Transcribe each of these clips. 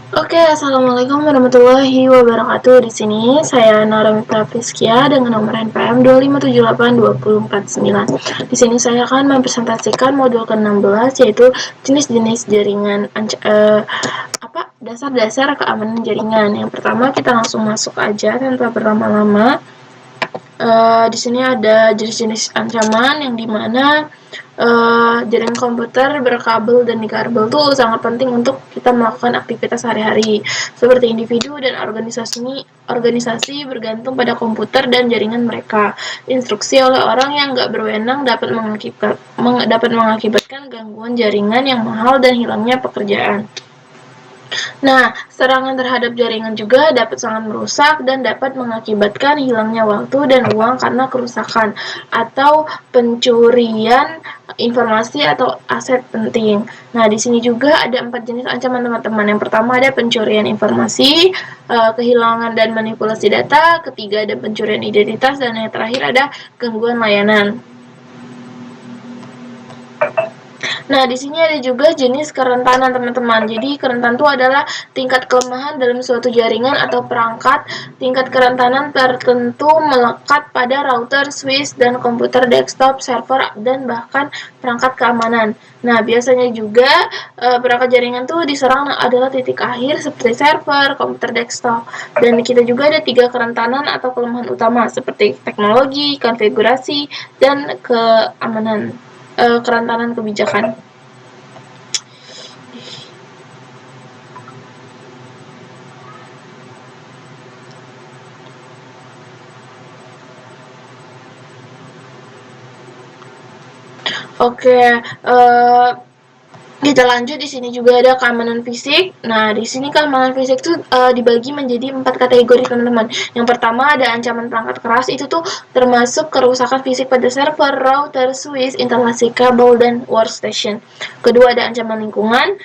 Oke, assalamualaikum warahmatullahi wabarakatuh. Di sini saya Nora Mitra Priskia dengan nomor NPM 2578249. Di sini saya akan mempresentasikan modul ke-16 yaitu jenis-jenis jaringan dasar-dasar keamanan jaringan. Yang pertama kita langsung masuk aja tanpa berlama-lama. Di sini ada jenis-jenis ancaman yang dimana jaringan komputer berkabel dan dikabel itu sangat penting untuk kita melakukan aktivitas sehari-hari seperti individu dan organisasi bergantung pada komputer dan jaringan mereka. Instruksi oleh orang yang nggak berwenang dapat mengakibatkan gangguan jaringan yang mahal dan hilangnya pekerjaan. Nah, serangan terhadap jaringan juga dapat sangat merusak dan dapat mengakibatkan hilangnya waktu dan uang karena kerusakan atau pencurian informasi atau aset penting. Nah, di sini juga ada 4 jenis ancaman teman-teman. Yang pertama ada pencurian informasi, kehilangan dan manipulasi data, ketiga ada pencurian identitas, dan yang terakhir ada gangguan layanan. Nah, di sini ada juga jenis kerentanan, teman-teman. Jadi, kerentanan itu adalah tingkat kelemahan dalam suatu jaringan atau perangkat. Tingkat kerentanan tertentu melekat pada router, switch, dan komputer desktop, server, dan bahkan perangkat keamanan. Nah, biasanya juga perangkat jaringan itu diserang adalah titik akhir seperti server, komputer desktop. Dan kita juga ada 3 kerentanan atau kelemahan utama seperti teknologi, konfigurasi, dan keamanan. Kerentanan kebijakan. Oke, kita lanjut. Di sini juga ada keamanan fisik. Nah, di sini keamanan fisik tuh dibagi menjadi 4 kategori, teman-teman. Yang pertama ada ancaman perangkat keras, itu tuh termasuk kerusakan fisik pada server, router, switch, instalasi kabel, dan workstation. Kedua ada ancaman lingkungan.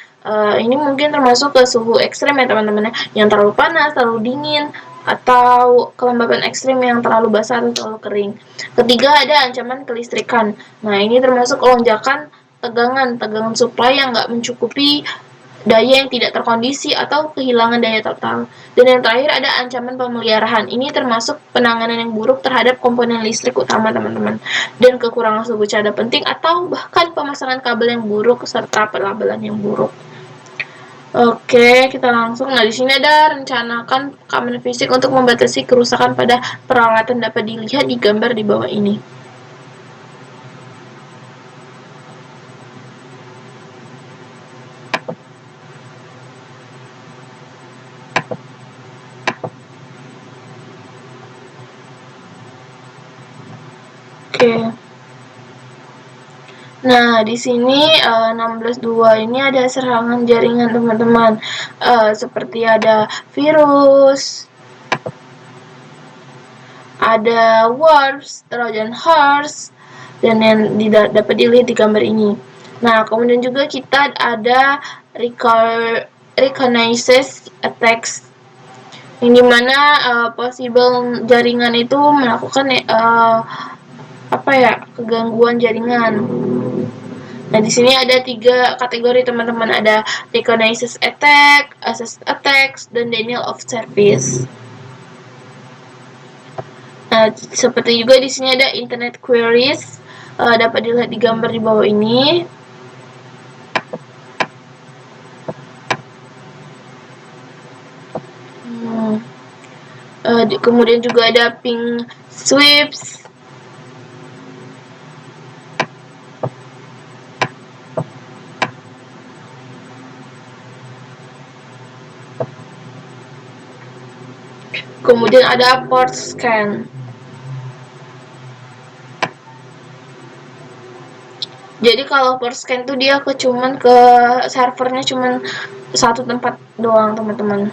Ini mungkin termasuk ke suhu ekstrem ya teman-teman, yang terlalu panas, terlalu dingin, atau kelembaban ekstrim yang terlalu basah atau terlalu kering. Ketiga ada ancaman kelistrikan. Nah, ini termasuk lonjakan tegangan supply yang nggak mencukupi daya yang tidak terkondisi atau kehilangan daya total. Dan yang terakhir ada ancaman pemeliharaan. Ini termasuk penanganan yang buruk terhadap komponen listrik utama, teman-teman. Dan kekurangan suku cadar penting atau bahkan pemasangan kabel yang buruk serta pelabelan yang buruk. Oke, kita langsung. Nah, di sini ada rencanakan keamanan fisik untuk membatasi kerusakan pada peralatan dapat dilihat di gambar di bawah ini. Oke. Nah, di sini 16.2 ini ada serangan jaringan, teman-teman. Seperti ada virus, ada worms, trojan horse, dan yang dapat dilihat di gambar ini. Nah, kemudian juga kita ada reconnaissance attacks, yang dimana possible jaringan itu melakukan kegangguan jaringan. Nah, di sini ada 3 kategori, teman-teman. Ada reconnaissance attack, access attacks, dan denial of service. Nah, seperti juga di sini ada internet queries, dapat dilihat di gambar di bawah ini. Kemudian juga ada ping sweeps. Kemudian ada port scan. Jadi kalau port scan tuh dia cuman ke servernya cuman satu tempat doang, teman-teman.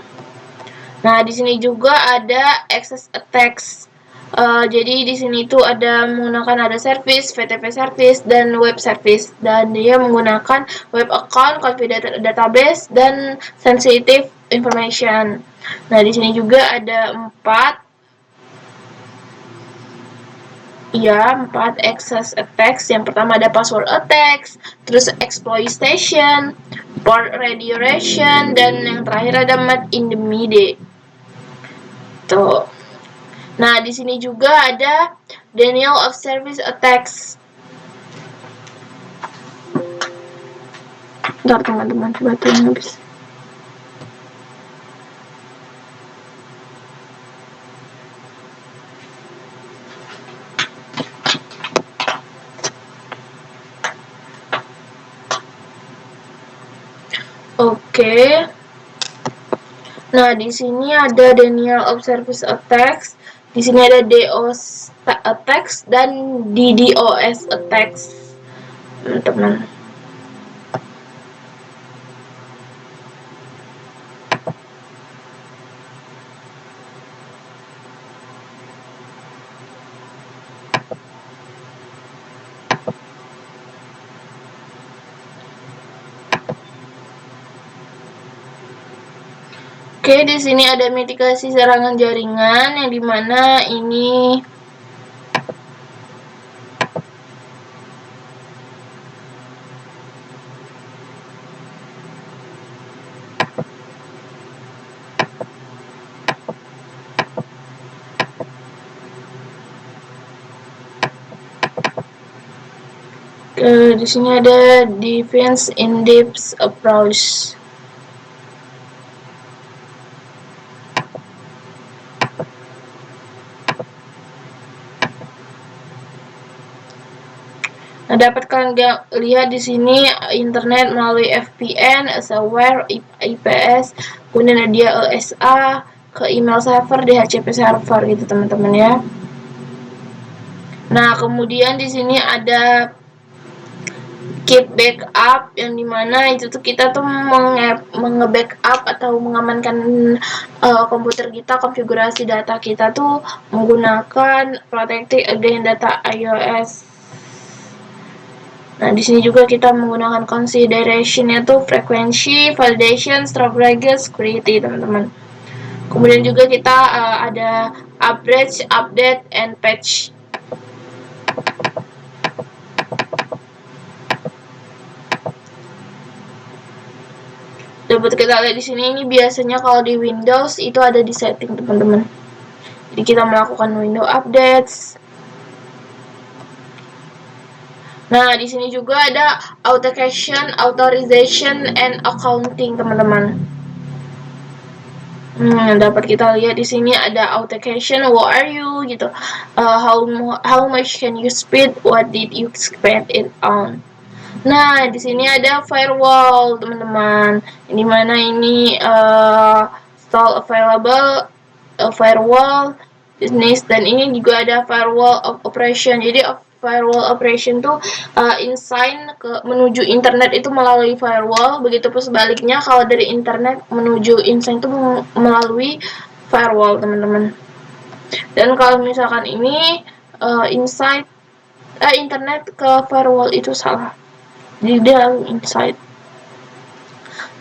Nah, di sini juga ada access attacks. Jadi di sini tuh ada menggunakan service, VTP service, dan web service, dan dia menggunakan web account, confidential database, dan sensitive information. Nah, di sini juga ada 4 Ya, 4 access attacks. Yang pertama ada password attacks, terus exploitation, port redirection, dan yang terakhir ada man in the middle. Tuh. Nah, di sini juga ada denial of service attacks. Bentar teman-teman, baterainya habis. Oke. Nah, di sini ada denial of service attacks. Di sini ada DOS attacks dan DDoS attacks. Teman-teman. Oke, di sini ada mitigasi serangan jaringan yang dimana ini di sini ada defense in depth approach. Nah, dapat kalian lihat di sini internet melalui VPN, software, IPS, kemudian ada ESA, ke email server, DHCP server gitu teman-teman ya. Nah, kemudian di sini ada keep backup yang dimana itu tuh kita tuh menge-backup atau mengamankan komputer kita, konfigurasi data kita tuh menggunakan protecting against data iOS. Nah, di sini juga kita menggunakan consideration-nya tuh frekuensi, validation, strawberry, security, teman-teman. Kemudian juga kita ada average, update, and patch. Dapat kita lihat di sini, ini biasanya kalau di Windows itu ada di setting, teman-teman. Jadi kita melakukan window updates. Nah, di sini juga ada authentication, authorization, and accounting, teman-teman. Dapat kita lihat di sini ada authentication, who are you gitu. How much can you spend? What did you spend it on? Nah, di sini ada firewall, teman-teman. Di mana ini install available firewall business, dan ini juga ada firewall of operation. Jadi firewall operation tuh insign menuju internet itu melalui firewall, begitu pun sebaliknya kalau dari internet menuju insign itu melalui firewall, teman-teman. Dan kalau misalkan ini internet ke firewall itu salah, jadi dia inside.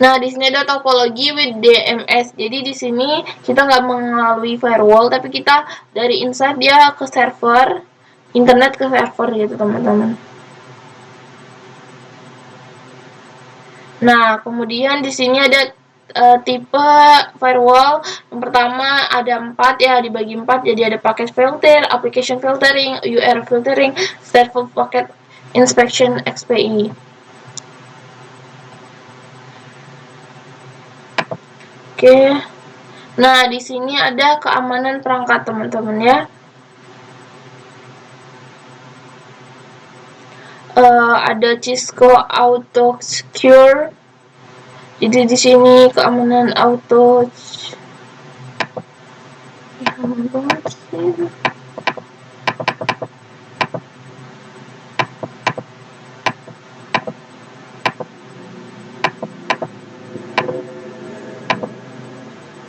Nah, di sini ada topologi with DMS. Jadi di sini kita nggak melalui firewall, tapi kita dari inside dia ke server, internet ke server gitu, teman-teman. Nah, kemudian di sini ada tipe firewall. Yang pertama ada 4 ya, dibagi 4. Jadi ada packet filter, application filtering, URL filtering, server packet inspection, XPI. Oke. Nah, di sini ada keamanan perangkat, teman-teman ya. Ada Cisco Auto Secure. Jadi di sini keamanan auto.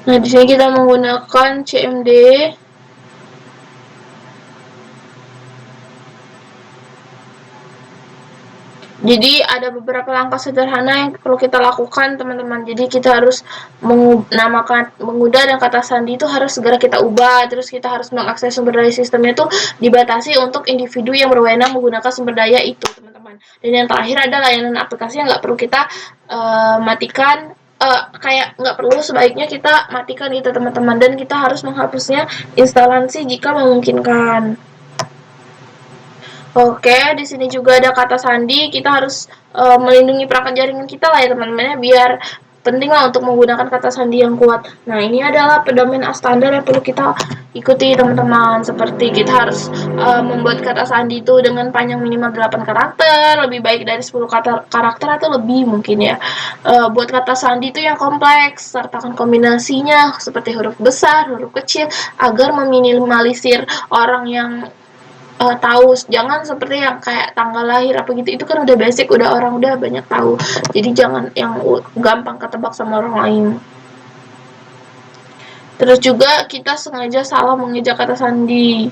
Nah, di sini kita menggunakan CMD. Jadi ada beberapa langkah sederhana yang perlu kita lakukan teman-teman. Jadi kita harus mengudah dan kata sandi itu harus segera kita ubah. Terus kita harus mengakses sumber daya sistemnya itu dibatasi untuk individu yang berwenang menggunakan sumber daya itu teman-teman. Dan yang terakhir ada layanan aplikasi yang nggak perlu kita matikan. Kayak nggak perlu, sebaiknya kita matikan itu teman-teman, dan kita harus menghapusnya instalasi jika memungkinkan. Oke, di sini juga ada kata sandi. Kita harus melindungi perangkat jaringan kita lah ya teman-teman, biar penting lah untuk menggunakan kata sandi yang kuat. Nah, ini adalah pedoman standar yang perlu kita ikuti teman-teman. Seperti kita harus membuat kata sandi itu dengan panjang minimal 8 karakter, lebih baik dari 10 karakter atau lebih mungkin ya. Buat kata sandi itu yang kompleks, sertakan kombinasinya seperti huruf besar, huruf kecil, agar meminimalisir orang yang tahu. Jangan seperti yang kayak tanggal lahir apa gitu, itu kan udah basic, udah orang udah banyak tahu. Jadi jangan yang gampang ketebak sama orang lain. Terus juga kita sengaja salah mengeja kata sandi.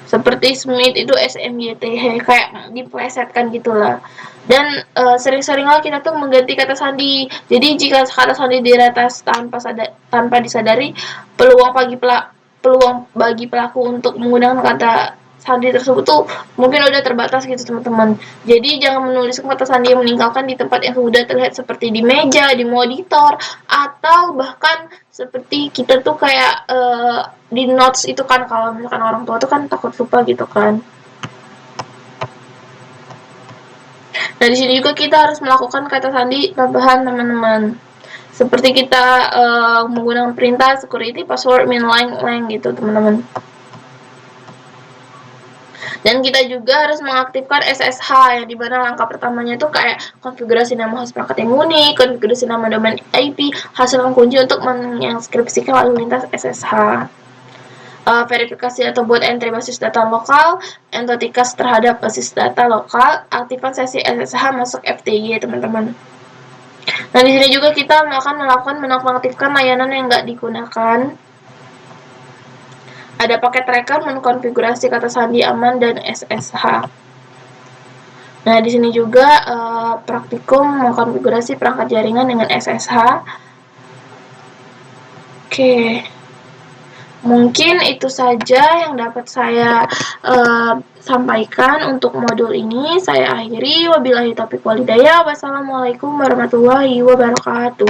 Seperti Smith itu SMYT, kayak diplesetkan gitulah. Dan sering-seringlah kita tuh mengganti kata sandi. Jadi jika kata sandi diretas tanpa disadari, peluang bagi pelaku untuk menggunakan kata sandi tersebut tuh mungkin udah terbatas gitu teman-teman. Jadi jangan menulis kata sandi yang meninggalkan di tempat yang sudah terlihat, seperti di meja, di monitor, atau bahkan seperti kita tuh kayak di notes itu kan, kalau misalkan orang tua tuh kan takut lupa gitu kan. Nah, di sini juga kita harus melakukan kata sandi tambahan teman-teman. Seperti kita menggunakan perintah security password min-lang gitu teman-teman. Dan kita juga harus mengaktifkan SSH, yang dimana langkah pertamanya itu kayak konfigurasi nama host perangkat yang unik, konfigurasi nama domain IP, hasilkan kunci untuk menginskripsikan lalu lintas SSH. Verifikasi atau buat entry basis data lokal, entitikas terhadap basis data lokal, aktifkan sesi SSH masuk FTG teman-teman. Nah, di sini juga kita akan melakukan menonaktifkan layanan yang nggak digunakan. Ada paket tracker, mengkonfigurasi kata sandi aman, dan SSH. Nah, di sini juga praktikum mengkonfigurasi perangkat jaringan dengan SSH. Oke. Mungkin itu saja yang dapat saya sampaikan untuk modul ini. Saya akhiri. Wabillahi taufiq walhidayah. Wassalamualaikum warahmatullahi wabarakatuh.